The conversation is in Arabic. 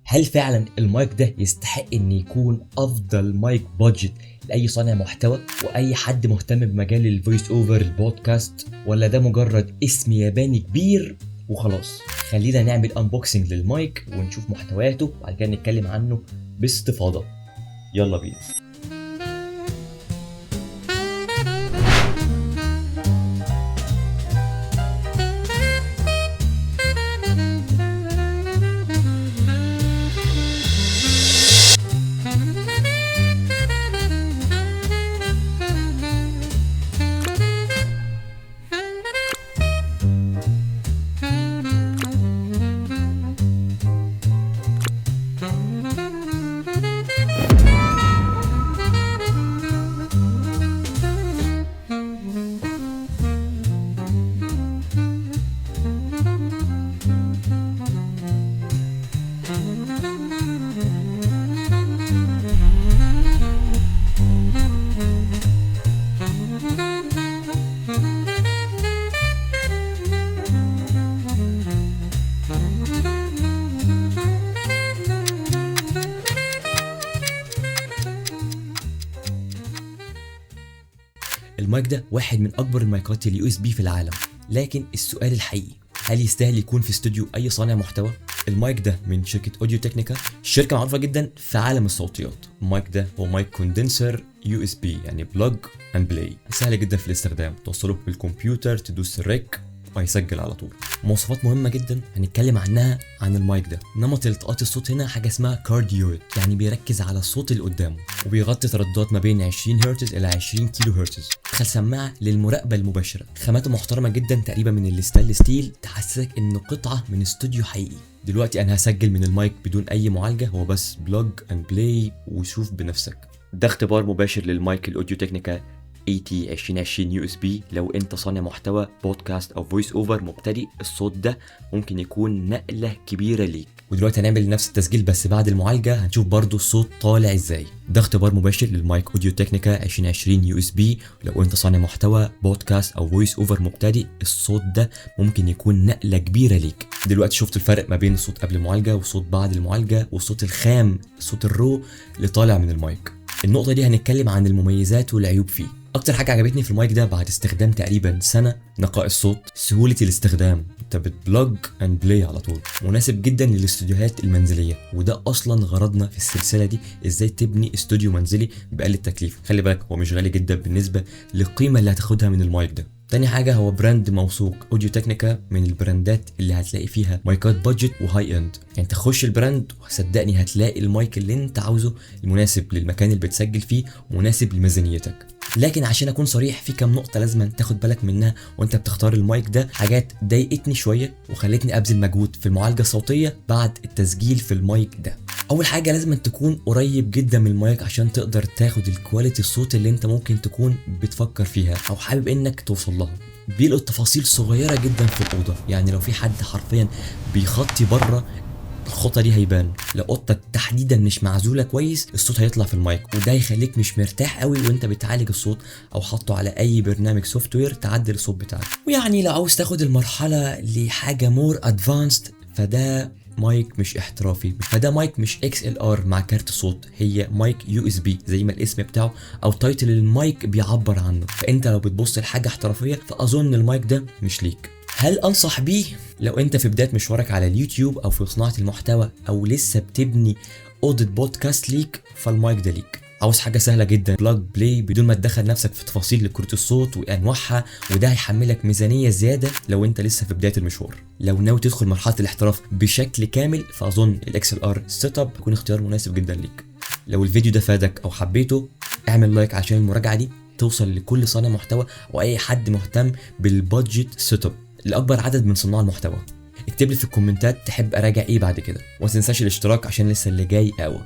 هل فعلا المايك ده يستحق ان يكون افضل مايك بادجت لاي صانع محتوى واي حد مهتم بمجال الفويس اوفر البودكاست، ولا ده مجرد اسم ياباني كبير وخلاص؟ خلينا نعمل انبوكسنج للمايك ونشوف محتوياته وبعد كده نتكلم عنه باستفاضة. يلا بينا. المايك ده واحد من اكبر المايكات اليو اس بي في العالم، لكن السؤال الحقيقي، هل يستاهل يكون في استوديو اي صانع محتوى؟ المايك ده من شركه اوديو تكنيكا، شركه معروفه جدا في عالم الصوتيات. المايك ده هو مايك كوندنسر يو اس بي، يعني بلوج اند بلاي، سهل جدا في الاستخدام، توصله بالكمبيوتر، تدوس الريك وهيسجل على طول. مواصفات مهمه جدا هنتكلم عنها عن المايك ده. نمط التقاط الصوت هنا حاجه اسمها كارديويد، يعني بيركز على الصوت اللي قدامه، وبيغطي ترددات ما بين 20 هرتز الى 20 كيلو هرتز. دخل سماعه للمراقبه المباشره، خاماته محترمه جدا تقريبا من الستانلس ستيل، تحسسك انه قطعه من استوديو حقيقي. دلوقتي انا هسجل من المايك بدون اي معالجه، هو بس بلوج اند بلاي وشوف بنفسك. ده اختبار مباشر للمايك الاوديو تكنيكا AT2020 يو اس بي. لو انت صانع محتوى بودكاست او فويس اوفر مبتدئ، الصوت ده ممكن يكون نقله كبيره ليك. ودلوقتي هنعمل نفس التسجيل بس بعد المعالجه، هنشوف برضو الصوت طالع ازاي. ده اختبار مباشر للمايك اوديو تكنيكا 2020 يو اس بي. لو انت صانع محتوى بودكاست او فويس اوفر مبتدئ، الصوت ده ممكن يكون نقله كبيره ليك. دلوقتي شفت الفرق ما بين الصوت قبل المعالجه والصوت بعد المعالجه، والصوت الخام، الصوت الرو اللي طالع من المايك. النقطه دي هنتكلم عن المميزات والعيوب فيه. اكتر حاجه عجبتني في المايك ده بعد استخدام تقريبا سنه، نقاء الصوت، سهوله الاستخدام، انت بتبلوج اند بلاي على طول، مناسب جدا للاستوديوهات المنزليه، وده اصلا غرضنا في السلسله دي، ازاي تبني استوديو منزلي باقل التكلفه. خلي بالك هو مش غالي جدا بالنسبه للقيمه اللي هتاخدها من المايك ده. تاني حاجه هو براند موثوق، اوديو تكنيكا من البراندات اللي هتلاقي فيها مايكات بادجت وهاي اند، يعني تخش البراند وصدقني هتلاقي المايك اللي انت عاوزه، المناسب للمكان اللي بتسجل فيه ومناسب لميزانيتك. لكن عشان اكون صريح في كام نقطه لازم تاخد بالك منها وانت بتختار المايك ده، حاجات ضايقتني شويه وخلتني ابذل مجهود في المعالجه الصوتيه بعد التسجيل في المايك ده. اول حاجه لازم تكون قريب جدا من المايك عشان تقدر تاخد الكواليتي الصوت اللي انت ممكن تكون بتفكر فيها او حابب انك توصل لها. بيلقوا تفاصيل صغيره جدا في الاوضه، يعني لو في حد حرفيا بيخطي بره، الخطه دي هيبان. لو اوضتك تحديدا مش معزوله كويس، الصوت هيطلع في المايك، وده هيخليك مش مرتاح قوي وانت بتعالج الصوت او حاطه على اي برنامج سوفت وير تعدل الصوت بتاعك. ويعني لو عاوز تاخد المرحله لحاجه مور ادفانسد، فده مايك مش احترافي، فده مايك مش XLR مع كارت صوت، هي مايك USB زي ما الاسم بتاعه او تايتل المايك بيعبر عنه. فانت لو بتبص لحاجه احترافيه، فاظن المايك ده مش ليك. هل انصح بيه؟ لو انت في بدايه مشوارك على اليوتيوب او في صناعه المحتوى او لسه بتبني اوضه بودكاست ليك، فالمايك ده ليك. عاوز حاجه سهله جدا، بلاج بلاي، بدون ما تدخل نفسك في تفاصيل لكروت الصوت وانواعها، وده هيحملك ميزانيه زياده لو انت لسه في بدايه المشوار. لو ناوي تدخل مرحله الاحتراف بشكل كامل، فاظن XLR سيت اب يكون اختيار مناسب جدا ليك. لو الفيديو ده فادك او حبيته، اعمل لايك عشان المراجعه دي توصل لكل صانع محتوى واي حد مهتم بالبادجت سيت اب لاكبر عدد من صناع المحتوى. اكتب لي في الكومنتات تحب اراجع ايه بعد كده، وما تنساش الاشتراك عشان لسه اللي جاي اقوى.